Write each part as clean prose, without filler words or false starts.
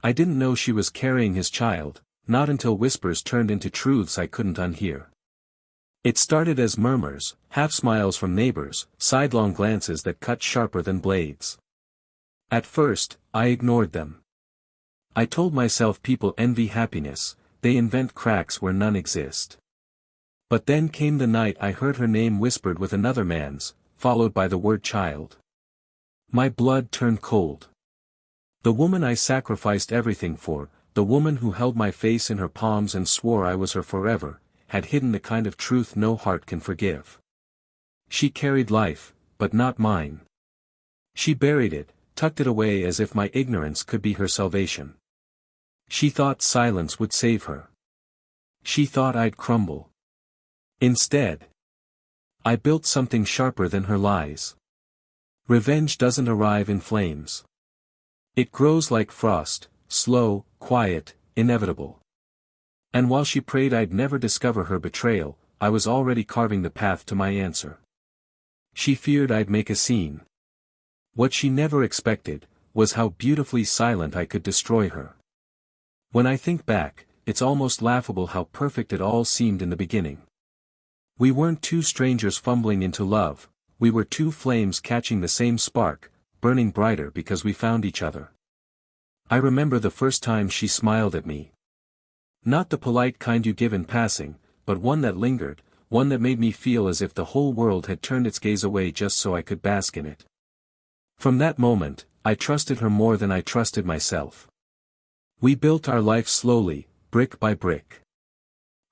I didn't know she was carrying his child, not until whispers turned into truths I couldn't unhear. It started as murmurs, half-smiles from neighbors, sidelong glances that cut sharper than blades. At first, I ignored them. I told myself people envy happiness, they invent cracks where none exist. But then came the night I heard her name whispered with another man's, followed by the word child. My blood turned cold. The woman I sacrificed everything for, the woman who held my face in her palms and swore I was her forever, had hidden the kind of truth no heart can forgive. She carried life, but not mine. She buried it, tucked it away as if my ignorance could be her salvation. She thought silence would save her. She thought I'd crumble. Instead, I built something sharper than her lies. Revenge doesn't arrive in flames. It grows like frost, slow, quiet, inevitable. And while she prayed I'd never discover her betrayal, I was already carving the path to my answer. She feared I'd make a scene. What she never expected, was how beautifully silent I could destroy her. When I think back, it's almost laughable how perfect it all seemed in the beginning. We weren't two strangers fumbling into love, we were two flames catching the same spark, burning brighter because we found each other. I remember the first time she smiled at me. Not the polite kind you give in passing, but one that lingered, one that made me feel as if the whole world had turned its gaze away just so I could bask in it. From that moment, I trusted her more than I trusted myself. We built our life slowly, brick by brick.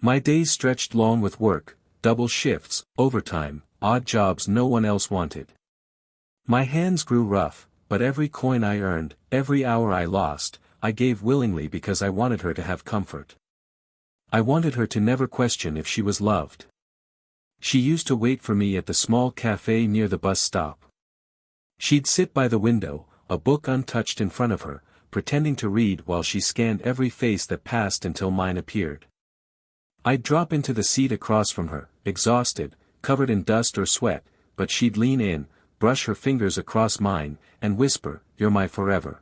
My days stretched long with work, double shifts, overtime, odd jobs no one else wanted. My hands grew rough, but every coin I earned, every hour I lost, I gave willingly because I wanted her to have comfort. I wanted her to never question if she was loved. She used to wait for me at the small cafe near the bus stop. She'd sit by the window, a book untouched in front of her, pretending to read while she scanned every face that passed until mine appeared. I'd drop into the seat across from her, exhausted, covered in dust or sweat, but she'd lean in, brush her fingers across mine, and whisper, "You're my forever."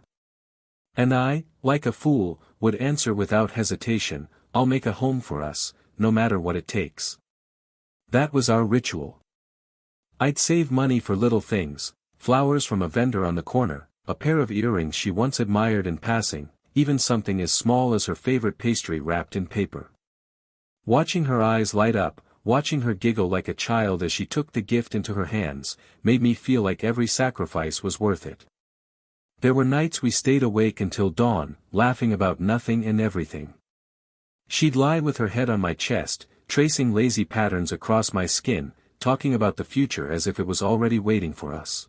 And I, like a fool, would answer without hesitation, "I'll make a home for us, no matter what it takes." That was our ritual. I'd save money for little things, flowers from a vendor on the corner, a pair of earrings she once admired in passing, even something as small as her favorite pastry wrapped in paper. Watching her eyes light up, watching her giggle like a child as she took the gift into her hands, made me feel like every sacrifice was worth it. There were nights we stayed awake until dawn, laughing about nothing and everything. She'd lie with her head on my chest, tracing lazy patterns across my skin, talking about the future as if it was already waiting for us.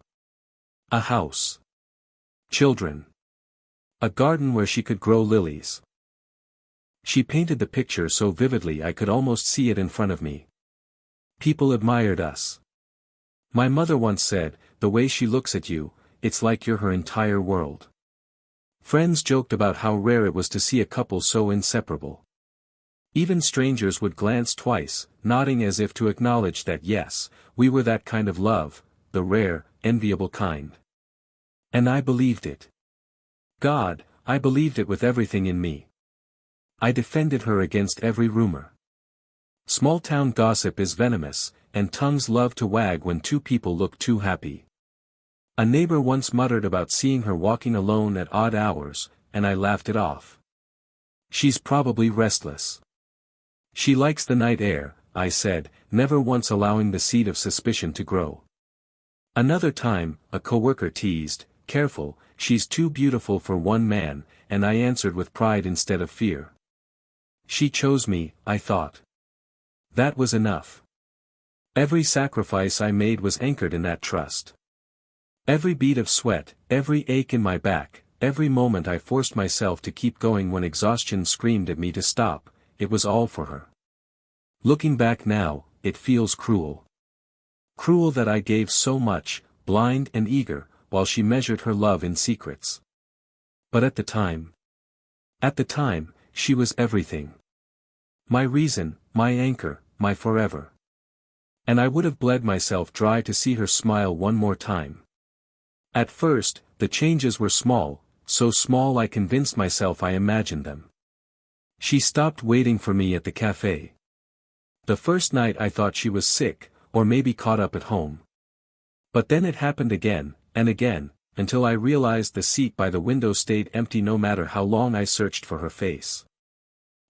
A house. Children. A garden where she could grow lilies. She painted the picture so vividly I could almost see it in front of me. People admired us. My mother once said, "The way she looks at you, it's like you're her entire world." Friends joked about how rare it was to see a couple so inseparable. Even strangers would glance twice, nodding as if to acknowledge that yes, we were that kind of love, the rare, enviable kind. And I believed it. God, I believed it with everything in me. I defended her against every rumor. Small-town gossip is venomous, and tongues love to wag when two people look too happy. A neighbor once muttered about seeing her walking alone at odd hours, and I laughed it off. "She's probably restless." "She likes the night air," I said, never once allowing the seed of suspicion to grow. Another time, a coworker teased, "Careful, she's too beautiful for one man," and I answered with pride instead of fear. She chose me, I thought. That was enough. Every sacrifice I made was anchored in that trust. Every bead of sweat, every ache in my back, every moment I forced myself to keep going when exhaustion screamed at me to stop, it was all for her. Looking back now, it feels cruel. Cruel that I gave so much, blind and eager, while she measured her love in secrets. But at the time, she was everything. My reason, my anchor, my forever. And I would have bled myself dry to see her smile one more time. At first, the changes were small, so small I convinced myself I imagined them. She stopped waiting for me at the cafe. The first night I thought she was sick, or maybe caught up at home. But then it happened again, and again, until I realized the seat by the window stayed empty no matter how long I searched for her face.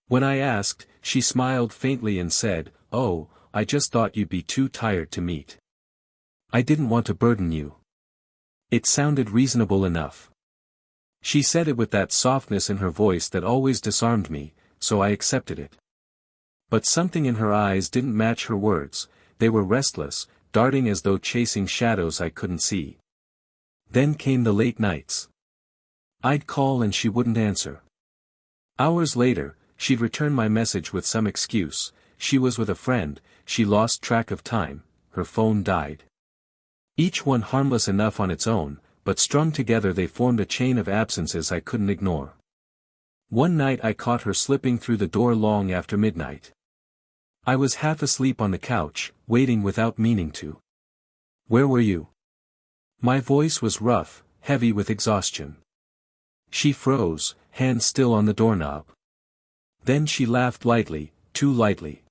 When I asked, she smiled faintly and said, "Oh, I just thought you'd be too tired to meet. I didn't want to burden you." It sounded reasonable enough. She said it with that softness in her voice that always disarmed me, so I accepted it. But something in her eyes didn't match her words. They were restless, darting as though chasing shadows I couldn't see. Then came the late nights. I'd call and she wouldn't answer. Hours later, she'd return my message with some excuse. She was with a friend, she lost track of time, her phone died. Each one harmless enough on its own, but strung together they formed a chain of absences I couldn't ignore. One night I caught her slipping through the door long after midnight. I was half asleep on the couch, waiting without meaning to. "Where were you?" My voice was rough, heavy with exhaustion. She froze, hand still on the doorknob. Then she laughed lightly, too lightly.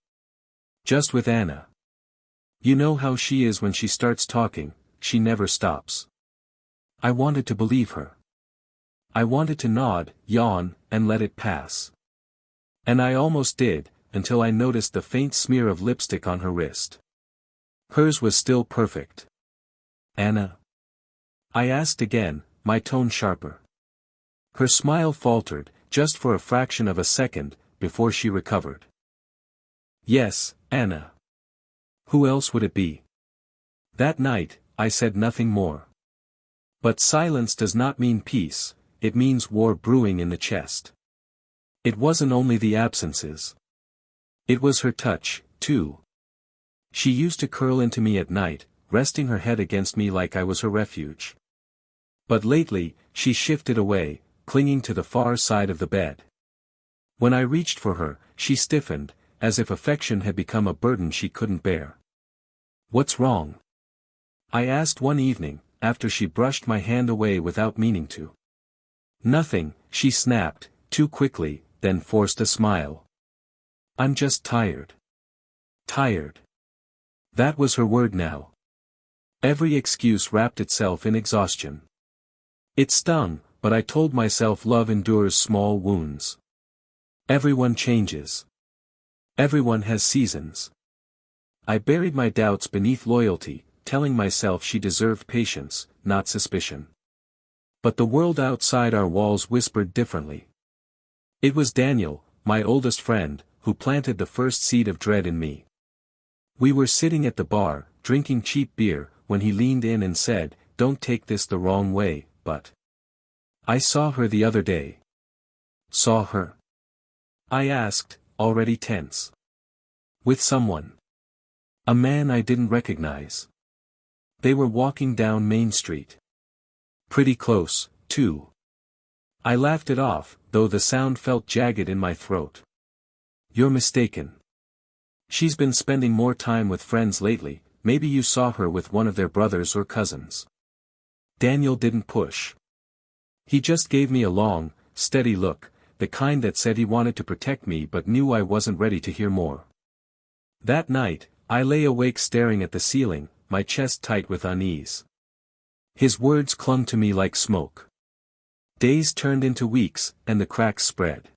"Just with Anna. You know how she is when she starts talking, she never stops." I wanted to believe her. I wanted to nod, yawn, and let it pass. And I almost did, until I noticed the faint smear of lipstick on her wrist. Hers was still perfect. "Anna?" I asked again, my tone sharper. Her smile faltered, just for a fraction of a second, before she recovered. "Yes, Anna. Who else would it be?" That night, I said nothing more. But silence does not mean peace, it means war brewing in the chest. It wasn't only the absences. It was her touch, too. She used to curl into me at night, resting her head against me like I was her refuge. But lately, she shifted away, clinging to the far side of the bed. When I reached for her, she stiffened, as if affection had become a burden she couldn't bear. "What's wrong?" I asked one evening, after she brushed my hand away without meaning to. "Nothing," she snapped, too quickly, then forced a smile. "I'm just tired." Tired. That was her word now. Every excuse wrapped itself in exhaustion. It stung, but I told myself love endures small wounds. Everyone changes. Everyone has seasons. I buried my doubts beneath loyalty, telling myself she deserved patience, not suspicion. But the world outside our walls whispered differently. It was Daniel, my oldest friend, who planted the first seed of dread in me. We were sitting at the bar, drinking cheap beer, when he leaned in and said, "Don't take this the wrong way, but I saw her the other day." "Saw her?" I asked, already tense. "With someone. A man I didn't recognize. They were walking down Main Street. Pretty close, too." I laughed it off, though the sound felt jagged in my throat. "You're mistaken. She's been spending more time with friends lately, maybe you saw her with one of their brothers or cousins." Daniel didn't push. He just gave me a long, steady look, the kind that said he wanted to protect me but knew I wasn't ready to hear more. That night, I lay awake staring at the ceiling, my chest tight with unease. His words clung to me like smoke. Days turned into weeks, and the cracks spread.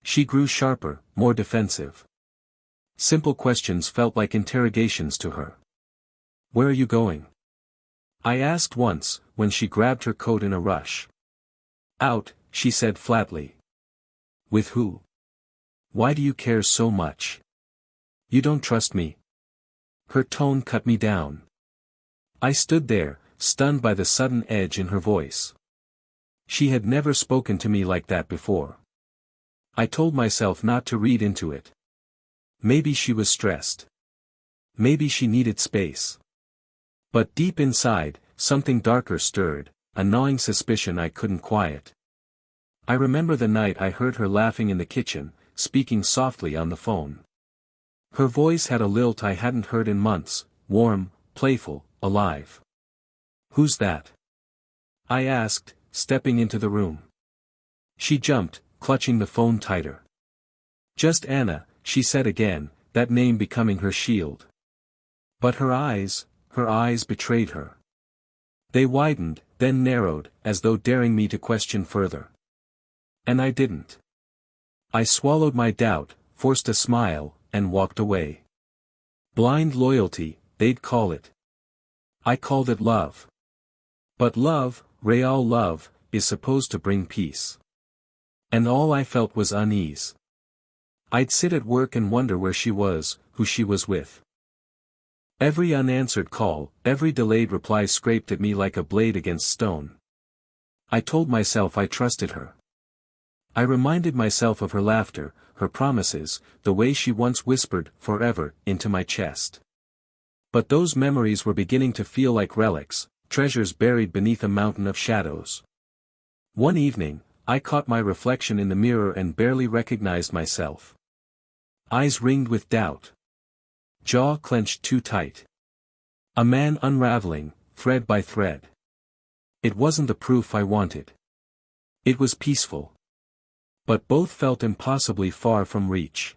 She grew sharper, more defensive. Simple questions felt like interrogations to her. "Where are you going?" I asked once, when she grabbed her coat in a rush. "Out," she said flatly. "With who? Why do you care so much? You don't trust me?" Her tone cut me down. I stood there, stunned by the sudden edge in her voice. She had never spoken to me like that before. I told myself not to read into it. Maybe she was stressed. Maybe she needed space. But deep inside, something darker stirred, a gnawing suspicion I couldn't quiet. I remember the night I heard her laughing in the kitchen, speaking softly on the phone. Her voice had a lilt I hadn't heard in months, warm, playful, alive. "Who's that?" I asked, stepping into the room. She jumped, clutching the phone tighter. "Just Anna," she said again, that name becoming her shield. But her eyes betrayed her. They widened, then narrowed, as though daring me to question further. And I didn't. I swallowed my doubt, forced a smile, and walked away. Blind loyalty, they'd call it. I called it love. But love, real love, is supposed to bring peace. And all I felt was unease. I'd sit at work and wonder where she was, who she was with. Every unanswered call, every delayed reply scraped at me like a blade against stone. I told myself I trusted her. I reminded myself of her laughter, her promises, the way she once whispered, "forever," into my chest. But those memories were beginning to feel like relics, treasures buried beneath a mountain of shadows. One evening, I caught my reflection in the mirror and barely recognized myself. Eyes ringed with doubt. Jaw clenched too tight. A man unraveling, thread by thread. It wasn't the proof I wanted. It was peaceful. But both felt impossibly far from reach.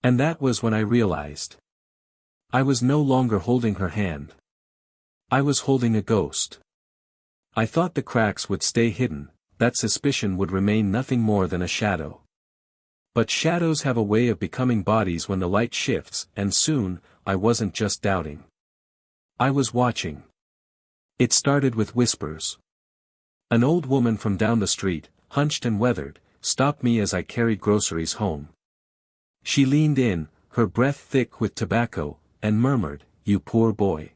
And that was when I realized. I was no longer holding her hand. I was holding a ghost. I thought the cracks would stay hidden, that suspicion would remain nothing more than a shadow. But shadows have a way of becoming bodies when the light shifts, and soon, I wasn't just doubting. I was watching. It started with whispers. An old woman from down the street, hunched and weathered, stopped me as I carried groceries home. She leaned in, her breath thick with tobacco, and murmured, "You poor boy.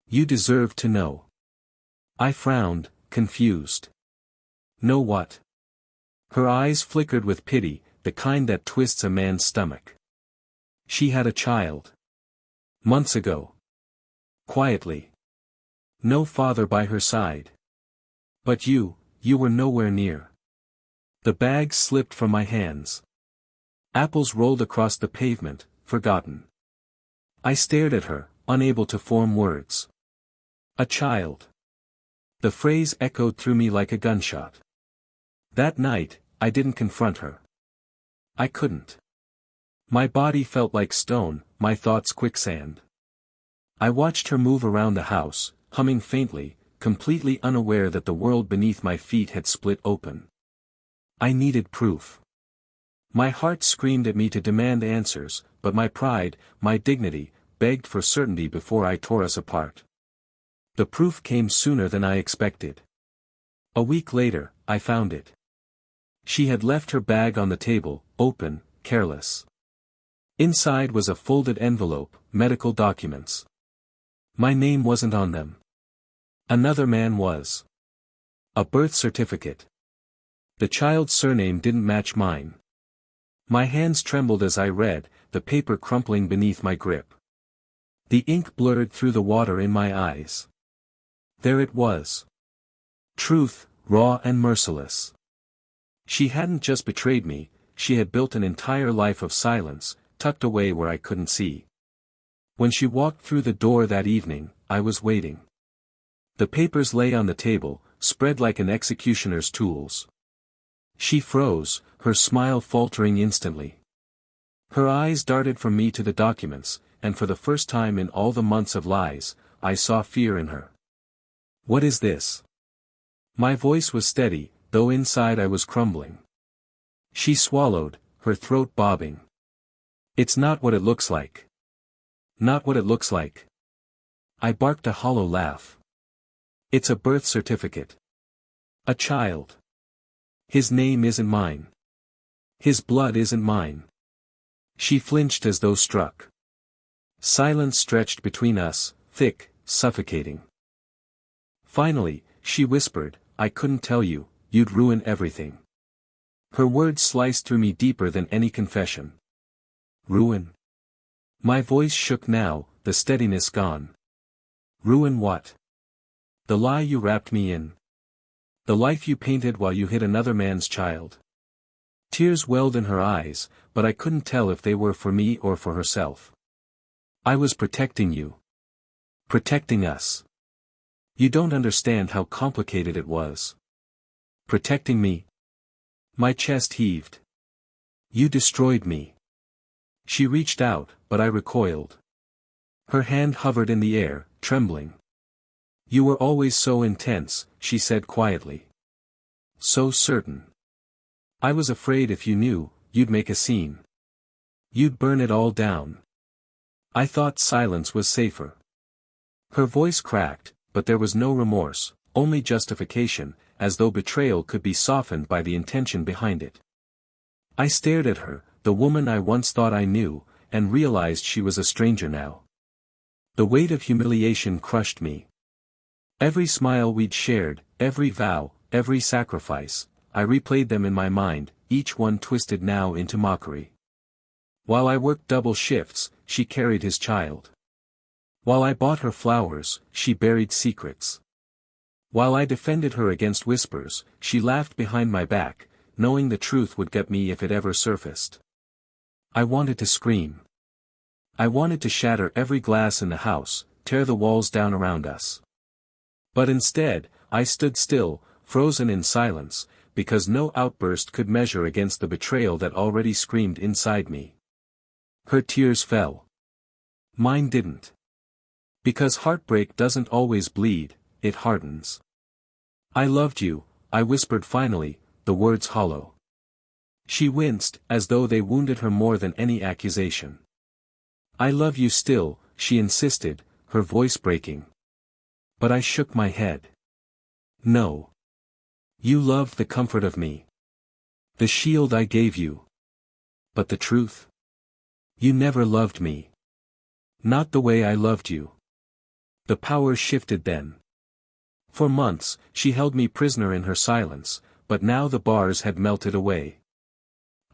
You deserve to know." I frowned, confused. Know what? Her eyes flickered with pity, the kind that twists a man's stomach. She had a child. Months ago. Quietly. No father by her side. But you were nowhere near. The bag slipped from my hands. Apples rolled across the pavement, forgotten. I stared at her, unable to form words. A child. The phrase echoed through me like a gunshot. That night, I didn't confront her. I couldn't. My body felt like stone, my thoughts quicksand. I watched her move around the house, humming faintly, completely unaware that the world beneath my feet had split open. I needed proof. My heart screamed at me to demand answers, but my pride, my dignity, begged for certainty before I tore us apart. The proof came sooner than I expected. A week later, I found it. She had left her bag on the table, open, careless. Inside was a folded envelope, medical documents. My name wasn't on them. Another man was. A birth certificate. The child's surname didn't match mine. My hands trembled as I read, the paper crumpling beneath my grip. The ink blurred through the water in my eyes. There it was. Truth, raw and merciless. She hadn't just betrayed me, she had built an entire life of silence, tucked away where I couldn't see. When she walked through the door that evening, I was waiting. The papers lay on the table, spread like an executioner's tools. She froze, her smile faltering instantly. Her eyes darted from me to the documents, and for the first time in all the months of lies, I saw fear in her. "What is this?" My voice was steady, though inside I was crumbling. She swallowed, her throat bobbing. "It's not what it looks like. Not what it looks like." I barked a hollow laugh. "It's a birth certificate. A child. His name isn't mine. His blood isn't mine." She flinched as though struck. Silence stretched between us, thick, suffocating. Finally, she whispered, "I couldn't tell you, you'd ruin everything." Her words sliced through me deeper than any confession. Ruin? My voice shook now, the steadiness gone. Ruin what? The lie you wrapped me in. The life you painted while you hid another man's child. Tears welled in her eyes, but I couldn't tell if they were for me or for herself. "I was protecting you. Protecting us. You don't understand how complicated it was." Protecting me? My chest heaved. You destroyed me. She reached out, but I recoiled. Her hand hovered in the air, trembling. You were always so intense, she said quietly. So certain. I was afraid if you knew, you'd make a scene. You'd burn it all down. I thought silence was safer. Her voice cracked, but there was no remorse, only justification, as though betrayal could be softened by the intention behind it. I stared at her, the woman I once thought I knew, and realized she was a stranger now. The weight of humiliation crushed me. Every smile we'd shared, every vow, every sacrifice, I replayed them in my mind, each one twisted now into mockery. While I worked double shifts, she carried his child. While I bought her flowers, she buried secrets. While I defended her against whispers, she laughed behind my back, knowing the truth would get me if it ever surfaced. I wanted to scream. I wanted to shatter every glass in the house, tear the walls down around us. But instead, I stood still, frozen in silence, because no outburst could measure against the betrayal that already screamed inside me. Her tears fell. Mine didn't. Because heartbreak doesn't always bleed, it hardens. I loved you, I whispered finally, the words hollow. She winced, as though they wounded her more than any accusation. I love you still, she insisted, her voice breaking. But I shook my head. No. You loved the comfort of me. The shield I gave you. But the truth? You never loved me. Not the way I loved you. The power shifted then. For months, she held me prisoner in her silence, but now the bars had melted away.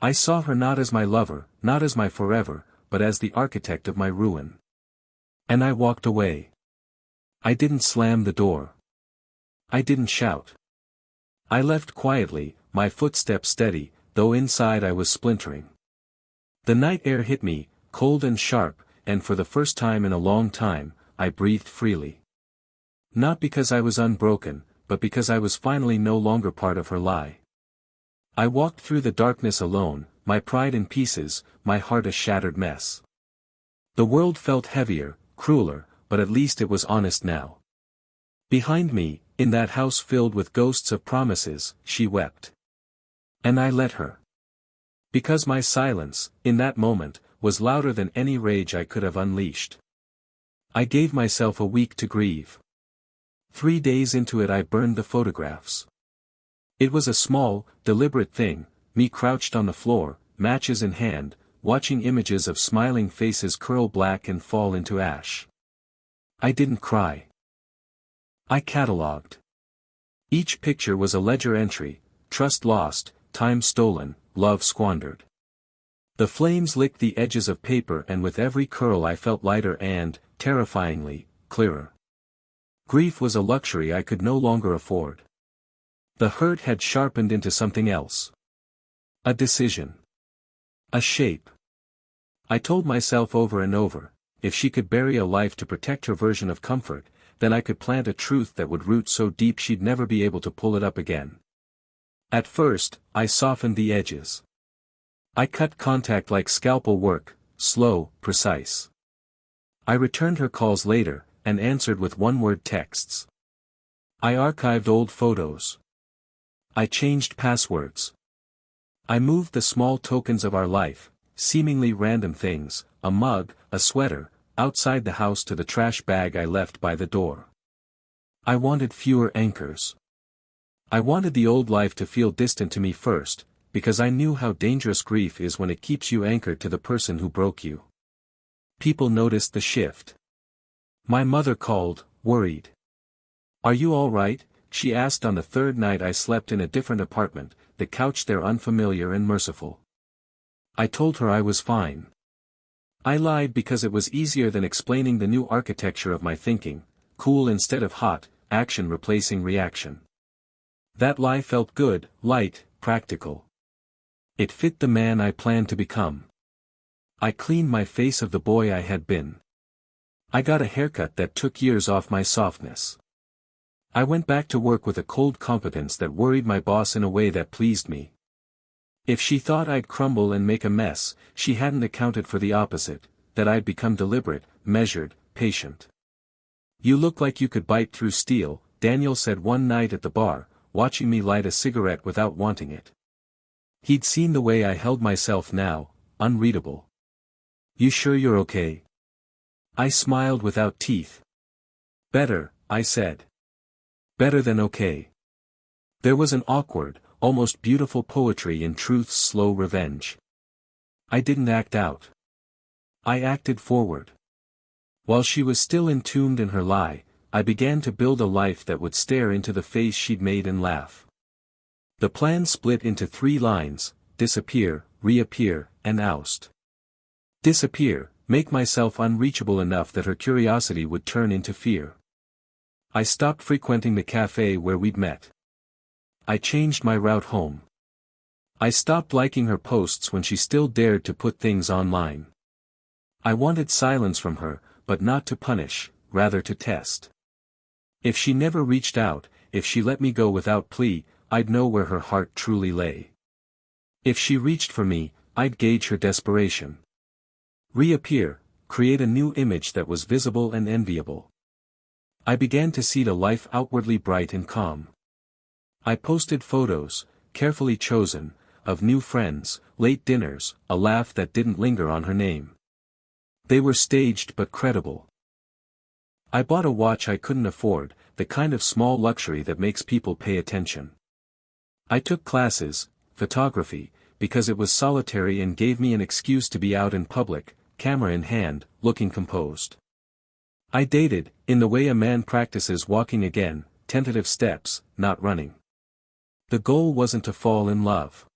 I saw her not as my lover, not as my forever, but as the architect of my ruin. And I walked away. I didn't slam the door. I didn't shout. I left quietly, my footsteps steady, though inside I was splintering. The night air hit me, cold and sharp, and for the first time in a long time, I breathed freely. Not because I was unbroken, but because I was finally no longer part of her lie. I walked through the darkness alone, my pride in pieces, my heart a shattered mess. The world felt heavier, crueler, but at least it was honest now. Behind me, in that house filled with ghosts of promises, she wept. And I let her. Because my silence, in that moment, was louder than any rage I could have unleashed. I gave myself a week to grieve. 3 days into it I burned the photographs. It was a small, deliberate thing, me crouched on the floor, matches in hand, watching images of smiling faces curl black and fall into ash. I didn't cry. I catalogued. Each picture was a ledger entry, trust lost, time stolen, love squandered. The flames licked the edges of paper and with every curl I felt lighter and, terrifyingly, clearer. Grief was a luxury I could no longer afford. The hurt had sharpened into something else. A decision. A shape. I told myself over and over, if she could bury a life to protect her version of comfort, then I could plant a truth that would root so deep she'd never be able to pull it up again. At first, I softened the edges. I cut contact like scalpel work, slow, precise. I returned her calls later, and answered with one-word texts. I archived old photos. I changed passwords. I moved the small tokens of our life, seemingly random things, a mug, a sweater, outside the house to the trash bag I left by the door. I wanted fewer anchors. I wanted the old life to feel distant to me first, because I knew how dangerous grief is when it keeps you anchored to the person who broke you. People noticed the shift. My mother called, worried. Are you all right? She asked on the third night I slept in a different apartment, the couch there unfamiliar and merciful. I told her I was fine. I lied because it was easier than explaining the new architecture of my thinking, cool instead of hot, action replacing reaction. That lie felt good, light, practical. It fit the man I planned to become. I cleaned my face of the boy I had been. I got a haircut that took years off my softness. I went back to work with a cold competence that worried my boss in a way that pleased me. If she thought I'd crumble and make a mess, she hadn't accounted for the opposite, that I'd become deliberate, measured, patient. "You look like you could bite through steel," Daniel said one night at the bar, watching me light a cigarette without wanting it. He'd seen the way I held myself now, unreadable. "You sure you're okay?" I smiled without teeth. "Better," I said. "Better than okay." There was an awkward, almost beautiful poetry in truth's slow revenge. I didn't act out. I acted forward. While she was still entombed in her lie, I began to build a life that would stare into the face she'd made and laugh. The plan split into 3 lines: disappear, reappear, and oust. Disappear, make myself unreachable enough that her curiosity would turn into fear. I stopped frequenting the cafe where we'd met. I changed my route home. I stopped liking her posts when she still dared to put things online. I wanted silence from her, but not to punish, rather to test. If she never reached out, if she let me go without plea, I'd know where her heart truly lay. If she reached for me, I'd gauge her desperation. Reappear, create a new image that was visible and enviable. I began to see the life outwardly bright and calm. I posted photos, carefully chosen, of new friends, late dinners, a laugh that didn't linger on her name. They were staged but credible. I bought a watch I couldn't afford, the kind of small luxury that makes people pay attention. I took classes, photography, because it was solitary and gave me an excuse to be out in public, camera in hand, looking composed. I dated, in the way a man practices walking again, tentative steps, not running. The goal wasn't to fall in love.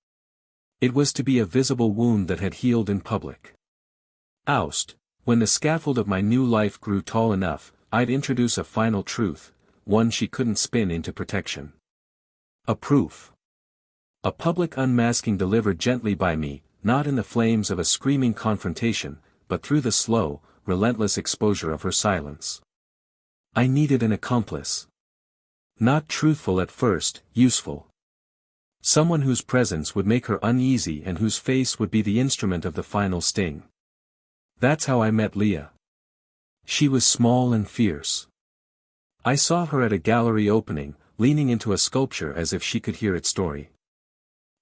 It was to be a visible wound that had healed in public. Oust, when the scaffold of my new life grew tall enough, I'd introduce a final truth, one she couldn't spin into protection. A proof. A public unmasking delivered gently by me, not in the flames of a screaming confrontation, but through the slow, relentless exposure of her silence. I needed an accomplice. Not truthful at first, useful. Someone whose presence would make her uneasy and whose face would be the instrument of the final sting. That's how I met Leah. She was small and fierce. I saw her at a gallery opening, leaning into a sculpture as if she could hear its story.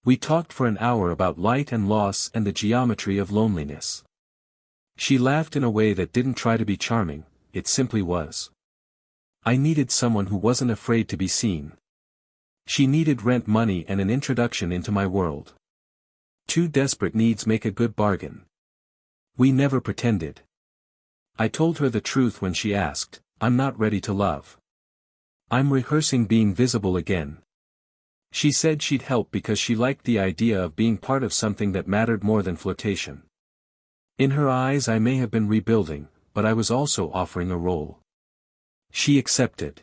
We talked for an hour about light and loss and the geometry of loneliness. She laughed in a way that didn't try to be charming, it simply was. I needed someone who wasn't afraid to be seen. She needed rent money and an introduction into my world. 2 desperate needs make a good bargain. We never pretended. I told her the truth when she asked, "I'm not ready to love. I'm rehearsing being visible again." She said she'd help because she liked the idea of being part of something that mattered more than flirtation. In her eyes I may have been rebuilding, but I was also offering a role. She accepted.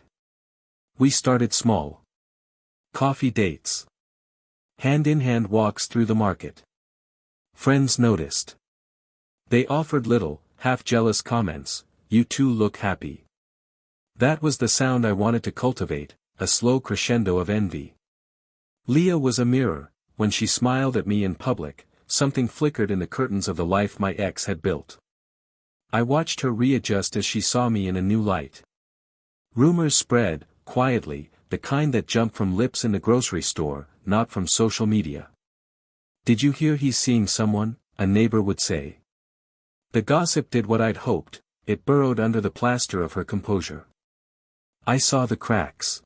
We started small. Coffee dates. Hand-in-hand walks through the market. Friends noticed. They offered little, half-jealous comments, "You two look happy." That was the sound I wanted to cultivate, a slow crescendo of envy. Leah was a mirror. When she smiled at me in public, something flickered in the curtains of the life my ex had built. I watched her readjust as she saw me in a new light. Rumors spread, quietly, the kind that jump from lips in the grocery store, not from social media. "Did you hear he's seeing someone?" a neighbor would say. The gossip did what I'd hoped, it burrowed under the plaster of her composure. I saw the cracks.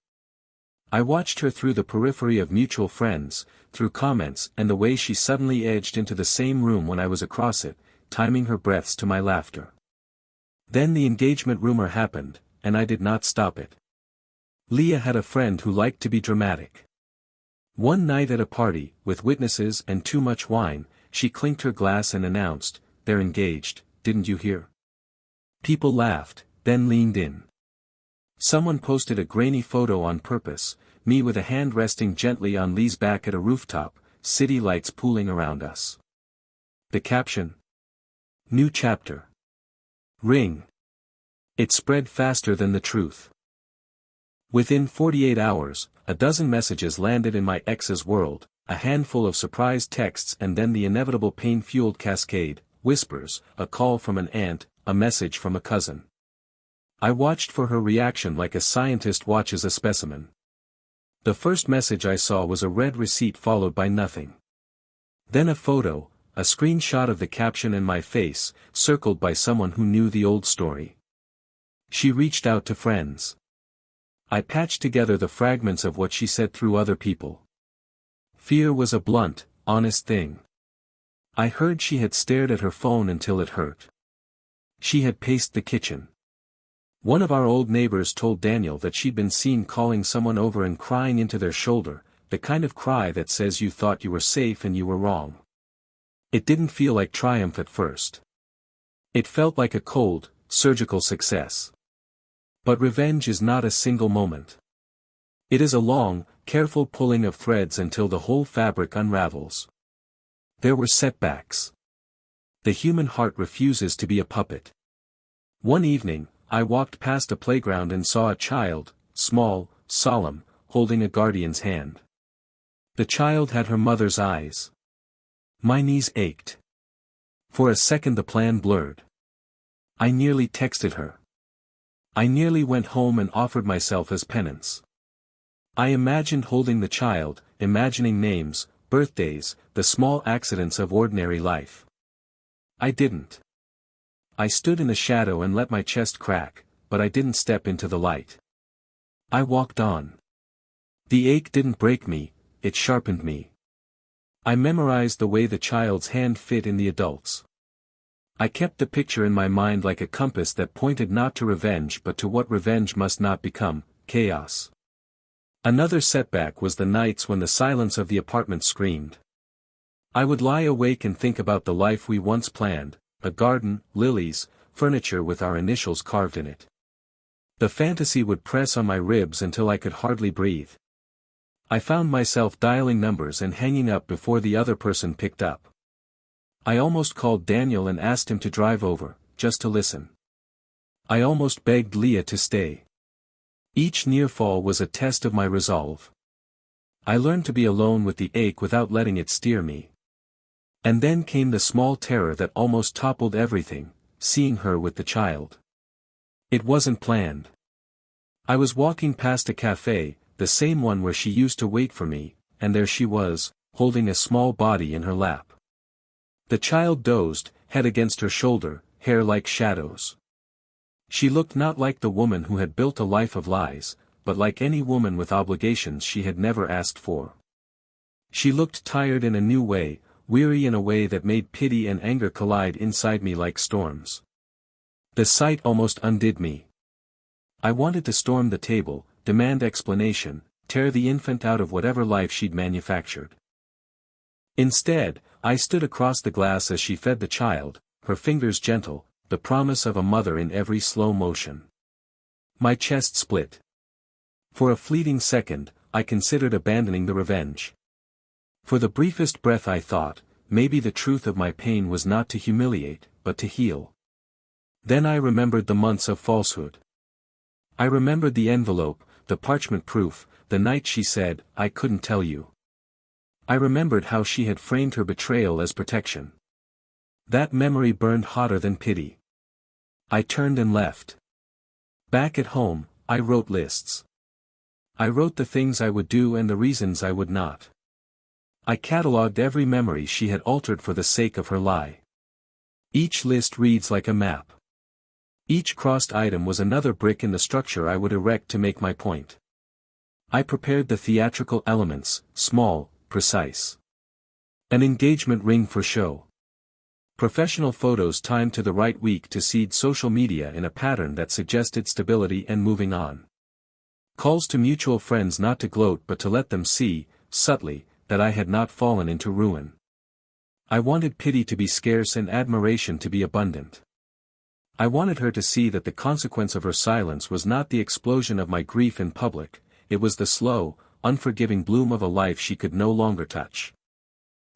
I watched her through the periphery of mutual friends, through comments and the way she suddenly edged into the same room when I was across it, timing her breaths to my laughter. Then the engagement rumor happened, and I did not stop it. Leah had a friend who liked to be dramatic. One night at a party, with witnesses and too much wine, she clinked her glass and announced, "They're engaged, didn't you hear?" People laughed, then leaned in. Someone posted a grainy photo on purpose, me with a hand resting gently on Lee's back at a rooftop, city lights pooling around us. The caption: "New chapter. Ring." It spread faster than the truth. Within 48 hours, a dozen messages landed in my ex's world, a handful of surprise texts and then the inevitable pain-fueled cascade, whispers, a call from an aunt, a message from a cousin. I watched for her reaction like a scientist watches a specimen. The first message I saw was a red receipt followed by nothing. Then a photo, a screenshot of the caption and my face, circled by someone who knew the old story. She reached out to friends. I patched together the fragments of what she said through other people. Fear was a blunt, honest thing. I heard she had stared at her phone until it hurt. She had paced the kitchen. One of our old neighbors told Daniel that she'd been seen calling someone over and crying into their shoulder, the kind of cry that says you thought you were safe and you were wrong. It didn't feel like triumph at first. It felt like a cold, surgical success. But revenge is not a single moment. It is a long, careful pulling of threads until the whole fabric unravels. There were setbacks. The human heart refuses to be a puppet. One evening, I walked past a playground and saw a child, small, solemn, holding a guardian's hand. The child had her mother's eyes. My knees ached. For a second the plan blurred. I nearly texted her. I nearly went home and offered myself as penance. I imagined holding the child, imagining names, birthdays, the small accidents of ordinary life. I didn't. I stood in the shadow and let my chest crack, but I didn't step into the light. I walked on. The ache didn't break me, it sharpened me. I memorized the way the child's hand fit in the adult's. I kept the picture in my mind like a compass that pointed not to revenge but to what revenge must not become, chaos. Another setback was the nights when the silence of the apartment screamed. I would lie awake and think about the life we once planned, a garden, lilies, furniture with our initials carved in it. The fantasy would press on my ribs until I could hardly breathe. I found myself dialing numbers and hanging up before the other person picked up. I almost called Daniel and asked him to drive over, just to listen. I almost begged Leah to stay. Each near fall was a test of my resolve. I learned to be alone with the ache without letting it steer me. And then came the small terror that almost toppled everything, seeing her with the child. It wasn't planned. I was walking past a cafe, the same one where she used to wait for me, and there she was, holding a small body in her lap. The child dozed, head against her shoulder, hair like shadows. She looked not like the woman who had built a life of lies, but like any woman with obligations she had never asked for. She looked tired in a new way, weary in a way that made pity and anger collide inside me like storms. The sight almost undid me. I wanted to storm the table, demand explanation, tear the infant out of whatever life she'd manufactured. Instead, I stood across the glass as she fed the child, her fingers gentle, the promise of a mother in every slow motion. My chest split. For a fleeting second, I considered abandoning the revenge. For the briefest breath I thought, maybe the truth of my pain was not to humiliate, but to heal. Then I remembered the months of falsehood. I remembered the envelope, the parchment proof, the night she said, "I couldn't tell you." I remembered how she had framed her betrayal as protection. That memory burned hotter than pity. I turned and left. Back at home, I wrote lists. I wrote the things I would do and the reasons I would not. I catalogued every memory she had altered for the sake of her lie. Each list reads like a map. Each crossed item was another brick in the structure I would erect to make my point. I prepared the theatrical elements, small, precise. An engagement ring for show. Professional photos timed to the right week to seed social media in a pattern that suggested stability and moving on. Calls to mutual friends not to gloat but to let them see, subtly, that I had not fallen into ruin. I wanted pity to be scarce and admiration to be abundant. I wanted her to see that the consequence of her silence was not the explosion of my grief in public, it was the slow, unforgiving bloom of a life she could no longer touch.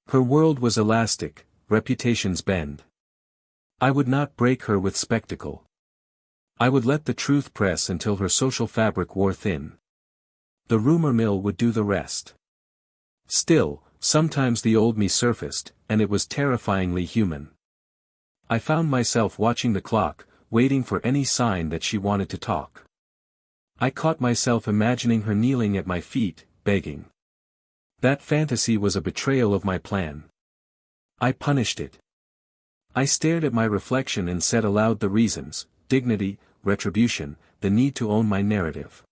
Her world was elastic, reputations bend. I would not break her with spectacle. I would let the truth press until her social fabric wore thin. The rumor mill would do the rest. Still, sometimes the old me surfaced, and it was terrifyingly human. I found myself watching the clock, waiting for any sign that she wanted to talk. I caught myself imagining her kneeling at my feet, begging. That fantasy was a betrayal of my plan. I punished it. I stared at my reflection and said aloud the reasons: dignity, retribution, the need to own my narrative.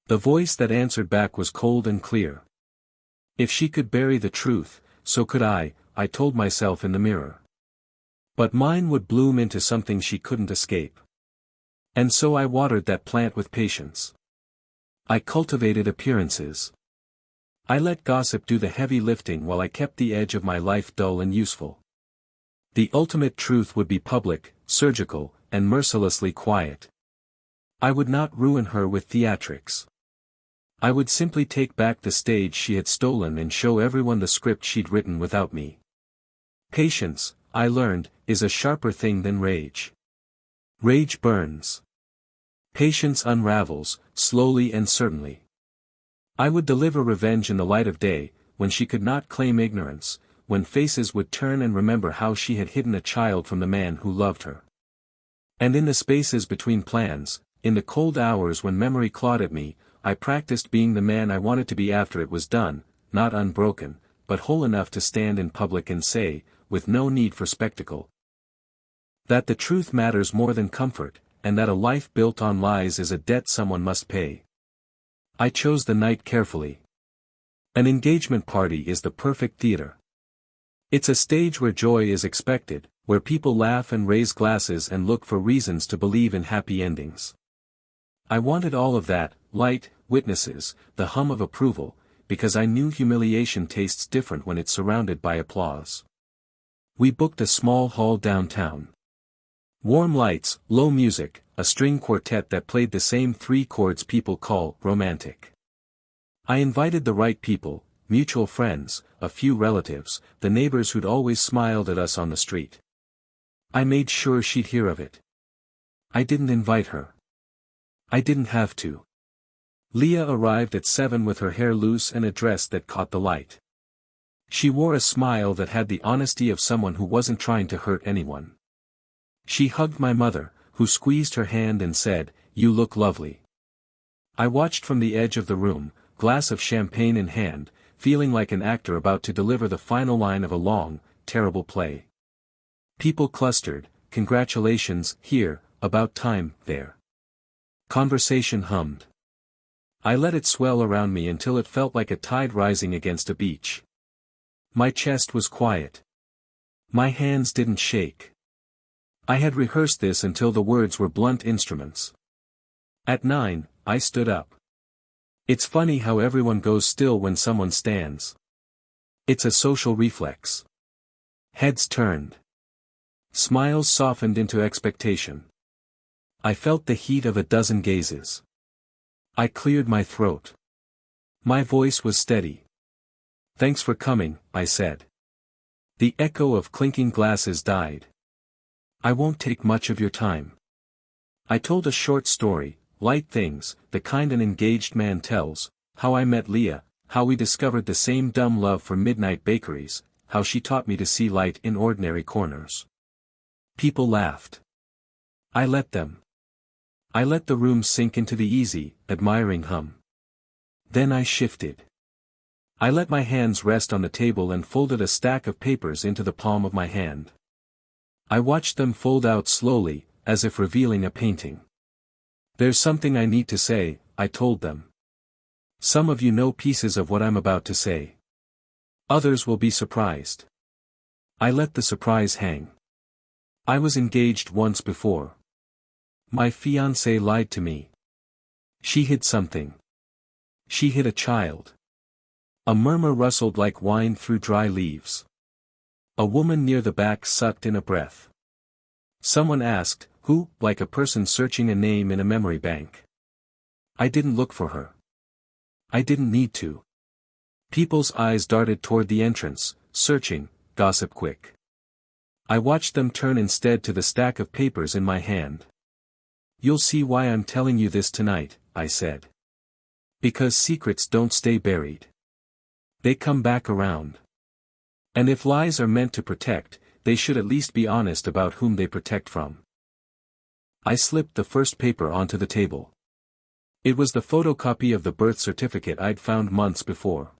The voice that answered back was cold and clear. If she could bury the truth, so could I told myself in the mirror. But mine would bloom into something she couldn't escape. And so I watered that plant with patience. I cultivated appearances. I let gossip do the heavy lifting while I kept the edge of my life dull and useful. The ultimate truth would be public, surgical, and mercilessly quiet. I would not ruin her with theatrics. I would simply take back the stage she had stolen and show everyone the script she'd written without me. Patience, I learned, is a sharper thing than rage. Rage burns. Patience unravels, slowly and certainly. I would deliver revenge in the light of day, when she could not claim ignorance, when faces would turn and remember how she had hidden a child from the man who loved her. And in the spaces between plans, in the cold hours when memory clawed at me, I practiced being the man I wanted to be after it was done, not unbroken, but whole enough to stand in public and say, with no need for spectacle, that the truth matters more than comfort, and that a life built on lies is a debt someone must pay. I chose the night carefully. An engagement party is the perfect theater. It's a stage where joy is expected, where people laugh and raise glasses and look for reasons to believe in happy endings. I wanted all of that: light, witnesses, the hum of approval, because I knew humiliation tastes different when it's surrounded by applause. We booked a small hall downtown. Warm lights, low music, a string quartet that played the same 3 chords people call romantic. I invited the right people, mutual friends, a few relatives, the neighbors who'd always smiled at us on the street. I made sure she'd hear of it. I didn't invite her. I didn't have to. Leah arrived at 7 with her hair loose and a dress that caught the light. She wore a smile that had the honesty of someone who wasn't trying to hurt anyone. She hugged my mother, who squeezed her hand and said, "You look lovely." I watched from the edge of the room, glass of champagne in hand, feeling like an actor about to deliver the final line of a long, terrible play. People clustered: congratulations, here, about time, there. Conversation hummed. I let it swell around me until it felt like a tide rising against a beach. My chest was quiet. My hands didn't shake. I had rehearsed this until the words were blunt instruments. At 9, I stood up. It's funny how everyone goes still when someone stands. It's a social reflex. Heads turned. Smiles softened into expectation. I felt the heat of a dozen gazes. I cleared my throat. My voice was steady. "Thanks for coming," I said. The echo of clinking glasses died. "I won't take much of your time." I told a short story, light things, the kind an engaged man tells: how I met Leah, how we discovered the same dumb love for midnight bakeries, how she taught me to see light in ordinary corners. People laughed. I let them. I let the room sink into the easy, admiring hum. Then I shifted. I let my hands rest on the table and folded a stack of papers into the palm of my hand. I watched them fold out slowly, as if revealing a painting. "There's something I need to say," I told them. "Some of you know pieces of what I'm about to say. Others will be surprised." I let the surprise hang. I was engaged once before. My fiancée lied to me. She hid something. She hid a child. A murmur rustled like wine through dry leaves. A woman near the back sucked in a breath. Someone asked, "Who?" like a person searching a name in a memory bank. I didn't look for her. I didn't need to. People's eyes darted toward the entrance, searching, gossip quick. I watched them turn instead to the stack of papers in my hand. "You'll see why I'm telling you this tonight," I said. Because secrets don't stay buried. They come back around. And if lies are meant to protect, they should at least be honest about whom they protect from. I slipped the first paper onto the table. It was the photocopy of the birth certificate I'd found months before.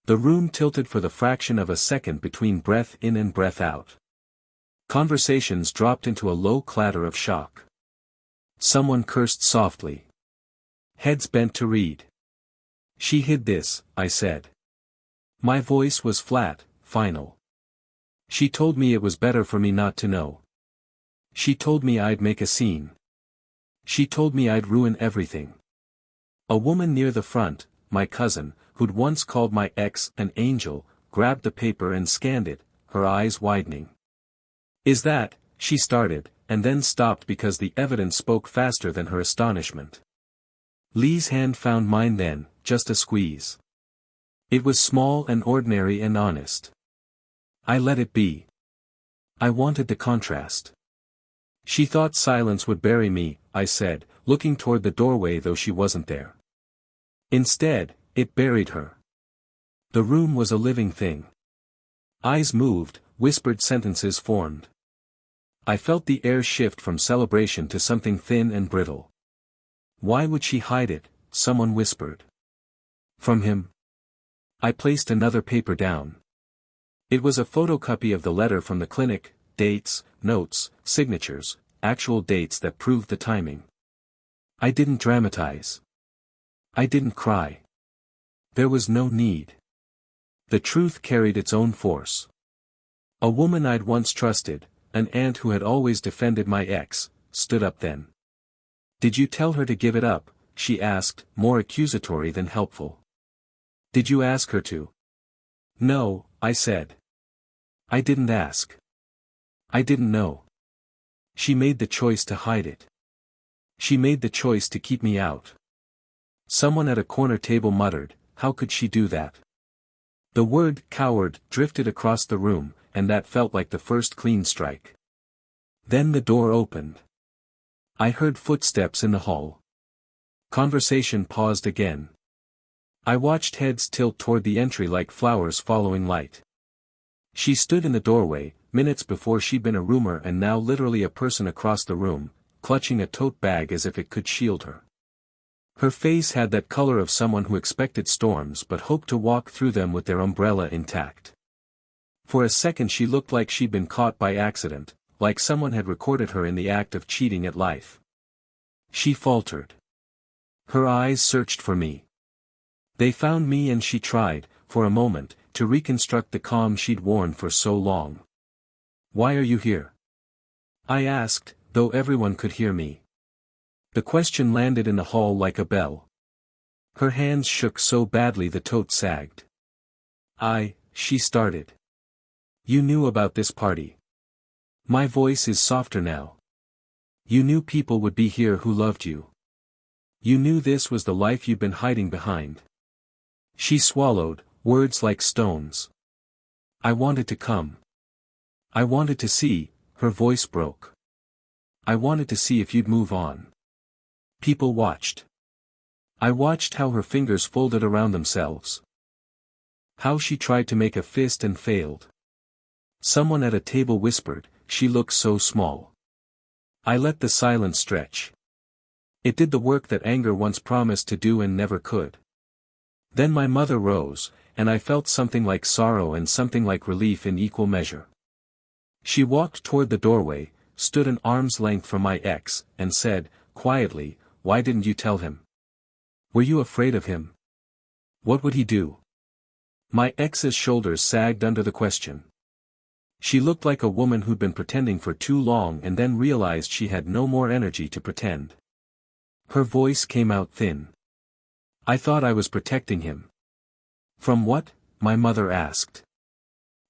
The room tilted for the fraction of a second between breath in and breath out. Conversations dropped into a low clatter of shock. Someone cursed softly. Heads bent to read. She hid this, I said. My voice was flat, final. She told me it was better for me not to know. She told me I'd make a scene. She told me I'd ruin everything. A woman near the front, my cousin, who'd once called my ex an angel, grabbed the paper and scanned it, her eyes widening. Is that, she started, and then stopped because the evidence spoke faster than her astonishment. Lee's hand found mine then, just a squeeze. It was small and ordinary and honest. I let it be. I wanted the contrast. She thought silence would bury me, I said, looking toward the doorway though she wasn't there. Instead, it buried her. The room was a living thing. Eyes moved, whispered sentences formed. I felt the air shift from celebration to something thin and brittle. Why would she hide it? Someone whispered. From him. I placed another paper down. It was a photocopy of the letter from the clinic, dates, notes, signatures, actual dates that proved the timing. I didn't dramatize. I didn't cry. There was no need. The truth carried its own force. A woman I'd once trusted, an aunt who had always defended my ex, stood up then. Did you tell her to give it up? She asked, more accusatory than helpful. Did you ask her to? No, I said. I didn't ask. I didn't know. She made the choice to hide it. She made the choice to keep me out. Someone at a corner table muttered, how could she do that? The word coward drifted across the room, and that felt like the first clean strike. Then the door opened. I heard footsteps in the hall. Conversation paused again. I watched heads tilt toward the entry like flowers following light. She stood in the doorway, minutes before she'd been a rumor and now literally a person across the room, clutching a tote bag as if it could shield her. Her face had that color of someone who expected storms but hoped to walk through them with their umbrella intact. For a second she looked like she'd been caught by accident, like someone had recorded her in the act of cheating at life. She faltered. Her eyes searched for me. They found me and she tried, for a moment, to reconstruct the calm she'd worn for so long. Why are you here? I asked, though everyone could hear me. The question landed in the hall like a bell. Her hands shook so badly the tote sagged. She started. You knew about this party. My voice is softer now. You knew people would be here who loved you. You knew this was the life you'd been hiding behind. She swallowed, words like stones. I wanted to come. I wanted to see, her voice broke. I wanted to see if you'd move on. People watched. I watched how her fingers folded around themselves. How she tried to make a fist and failed. Someone at a table whispered, she looks so small. I let the silence stretch. It did the work that anger once promised to do and never could. Then my mother rose, and I felt something like sorrow and something like relief in equal measure. She walked toward the doorway, stood an arm's length from my ex, and said, quietly, why didn't you tell him? Were you afraid of him? What would he do? My ex's shoulders sagged under the question. She looked like a woman who'd been pretending for too long and then realized she had no more energy to pretend. Her voice came out thin. I thought I was protecting him. From what? My mother asked.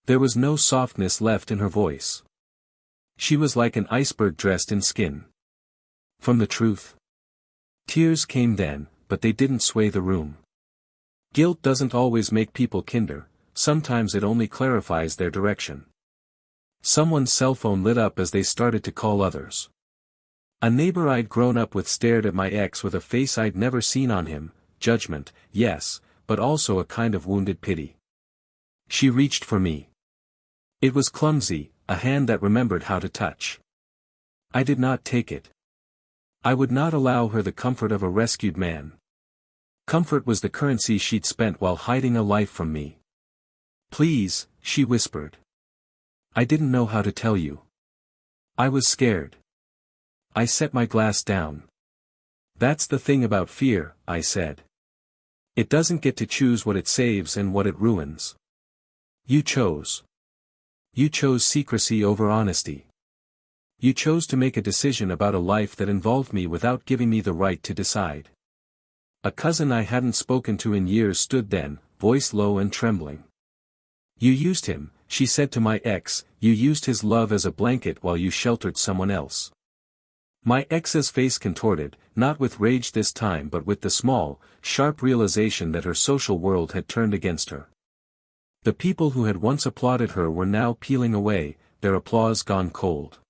There was no softness left in her voice. She was like an iceberg dressed in skin. From the truth. Tears came then, but they didn't sway the room. Guilt doesn't always make people kinder, sometimes it only clarifies their direction. Someone's cell phone lit up as they started to call others. A neighbor I'd grown up with stared at my ex with a face I'd never seen on him, judgment, yes, but also a kind of wounded pity. She reached for me. It was clumsy, a hand that remembered how to touch. I did not take it. I would not allow her the comfort of a rescued man. Comfort was the currency she'd spent while hiding a life from me. Please, she whispered. I didn't know how to tell you. I was scared. I set my glass down. That's the thing about fear, I said. It doesn't get to choose what it saves and what it ruins. You chose. You chose secrecy over honesty. You chose to make a decision about a life that involved me without giving me the right to decide. A cousin I hadn't spoken to in years stood then, voice low and trembling. You used him, she said to my ex, you used his love as a blanket while you sheltered someone else. My ex's face contorted, not with rage this time but with the small, sharp realization that her social world had turned against her. The people who had once applauded her were now peeling away, their applause gone cold.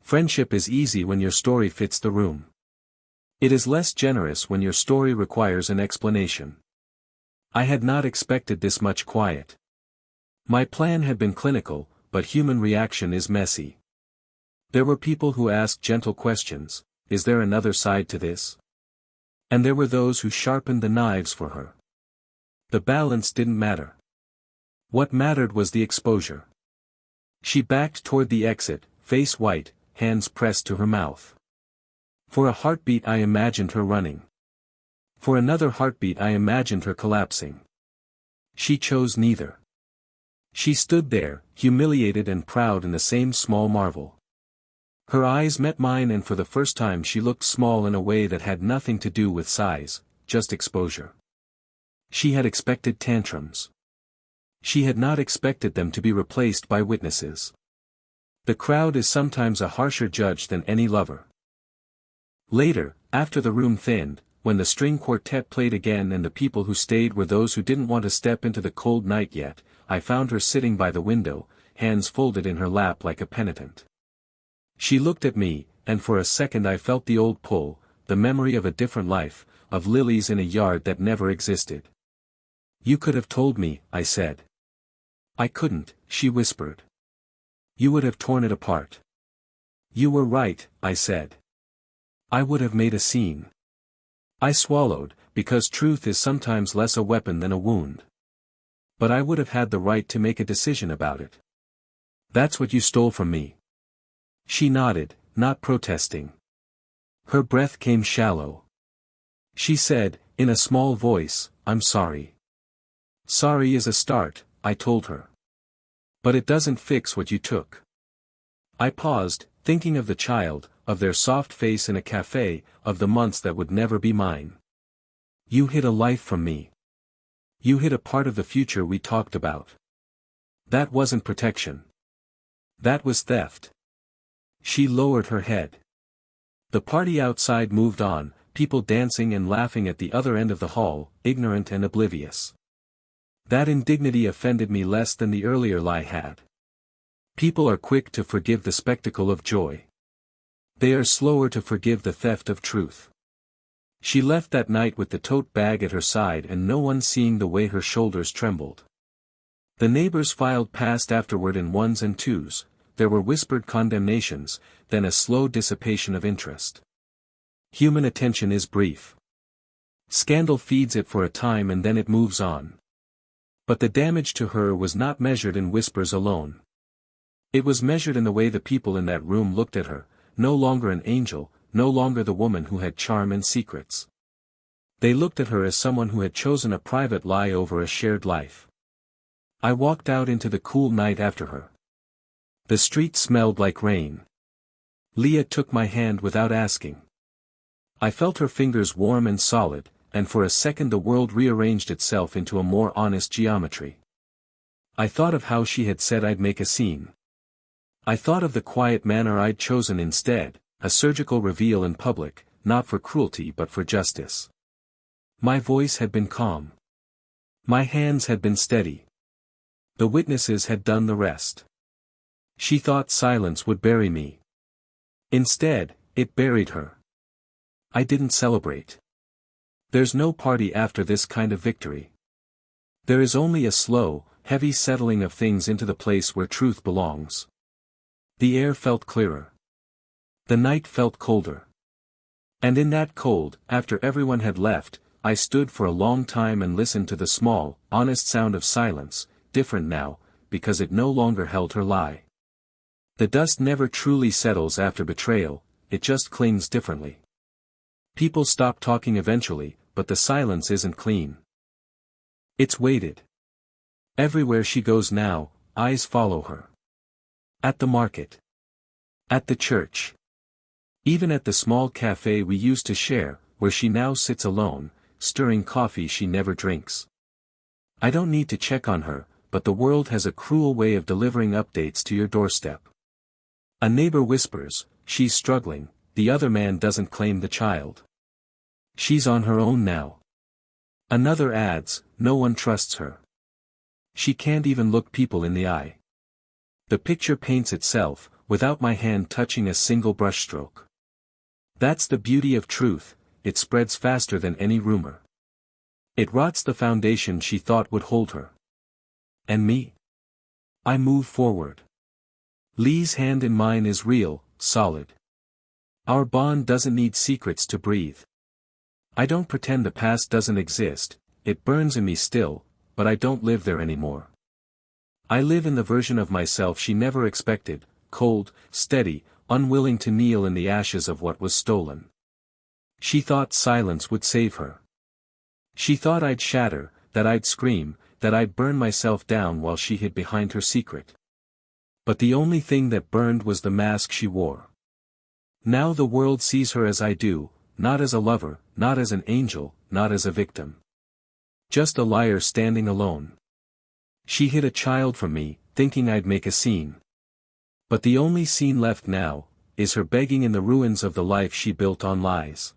Friendship is easy when your story fits the room. It is less generous when your story requires an explanation. I had not expected this much quiet. My plan had been clinical, but human reaction is messy. There were people who asked gentle questions, is there another side to this? And there were those who sharpened the knives for her. The balance didn't matter. What mattered was the exposure. She backed toward the exit, face white, hands pressed to her mouth. For a heartbeat I imagined her running. For another heartbeat I imagined her collapsing. She chose neither. She stood there, humiliated and proud in the same small marvel. Her eyes met mine and for the first time she looked small in a way that had nothing to do with size, just exposure. She had expected tantrums. She had not expected them to be replaced by witnesses. The crowd is sometimes a harsher judge than any lover. Later, after the room thinned, when the string quartet played again and the people who stayed were those who didn't want to step into the cold night yet, I found her sitting by the window, hands folded in her lap like a penitent. She looked at me, and for a second I felt the old pull, the memory of a different life, of lilies in a yard that never existed. You could have told me, I said. I couldn't, she whispered. You would have torn it apart. You were right, I said. I would have made a scene. I swallowed, because truth is sometimes less a weapon than a wound. But I would have had the right to make a decision about it. That's what you stole from me. She nodded, not protesting. Her breath came shallow. She said, in a small voice, I'm sorry. Sorry is a start, I told her. But it doesn't fix what you took. I paused, thinking of the child, of their soft face in a cafe, of the months that would never be mine. You hid a life from me. You hid a part of the future we talked about. That wasn't protection. That was theft. She lowered her head. The party outside moved on, people dancing and laughing at the other end of the hall, ignorant and oblivious. That indignity offended me less than the earlier lie had. People are quick to forgive the spectacle of joy. They are slower to forgive the theft of truth. She left that night with the tote bag at her side and no one seeing the way her shoulders trembled. The neighbors filed past afterward in ones and twos. There were whispered condemnations, then a slow dissipation of interest. Human attention is brief. Scandal feeds it for a time and then it moves on. But the damage to her was not measured in whispers alone. It was measured in the way the people in that room looked at her, no longer an angel, no longer the woman who had charm and secrets. They looked at her as someone who had chosen a private lie over a shared life. I walked out into the cool night after her. The street smelled like rain. Leah took my hand without asking. I felt her fingers warm and solid, and for a second the world rearranged itself into a more honest geometry. I thought of how she had said I'd make a scene. I thought of the quiet manner I'd chosen instead, a surgical reveal in public, not for cruelty but for justice. My voice had been calm. My hands had been steady. The witnesses had done the rest. She thought silence would bury me. Instead, it buried her. I didn't celebrate. There's no party after this kind of victory. There is only a slow, heavy settling of things into the place where truth belongs. The air felt clearer. The night felt colder. And in that cold, after everyone had left, I stood for a long time and listened to the small, honest sound of silence, different now, because it no longer held her lie. The dust never truly settles after betrayal, it just clings differently. People stop talking eventually, but the silence isn't clean. It's weighted. Everywhere she goes now, eyes follow her. At the market. At the church. Even at the small cafe we used to share, where she now sits alone, stirring coffee she never drinks. I don't need to check on her, but the world has a cruel way of delivering updates to your doorstep. A neighbor whispers, she's struggling, the other man doesn't claim the child. She's on her own now. Another adds, no one trusts her. She can't even look people in the eye. The picture paints itself, without my hand touching a single brushstroke. That's the beauty of truth, it spreads faster than any rumor. It rots the foundation she thought would hold her. And me? I move forward. Lee's hand in mine is real, solid. Our bond doesn't need secrets to breathe. I don't pretend the past doesn't exist, it burns in me still, but I don't live there anymore. I live in the version of myself she never expected, cold, steady, unwilling to kneel in the ashes of what was stolen. She thought silence would save her. She thought I'd shatter, that I'd scream, that I'd burn myself down while she hid behind her secret. But the only thing that burned was the mask she wore. Now the world sees her as I do, not as a lover, not as an angel, not as a victim. Just a liar standing alone. She hid a child from me, thinking I'd make a scene. But the only scene left now, is her begging in the ruins of the life she built on lies.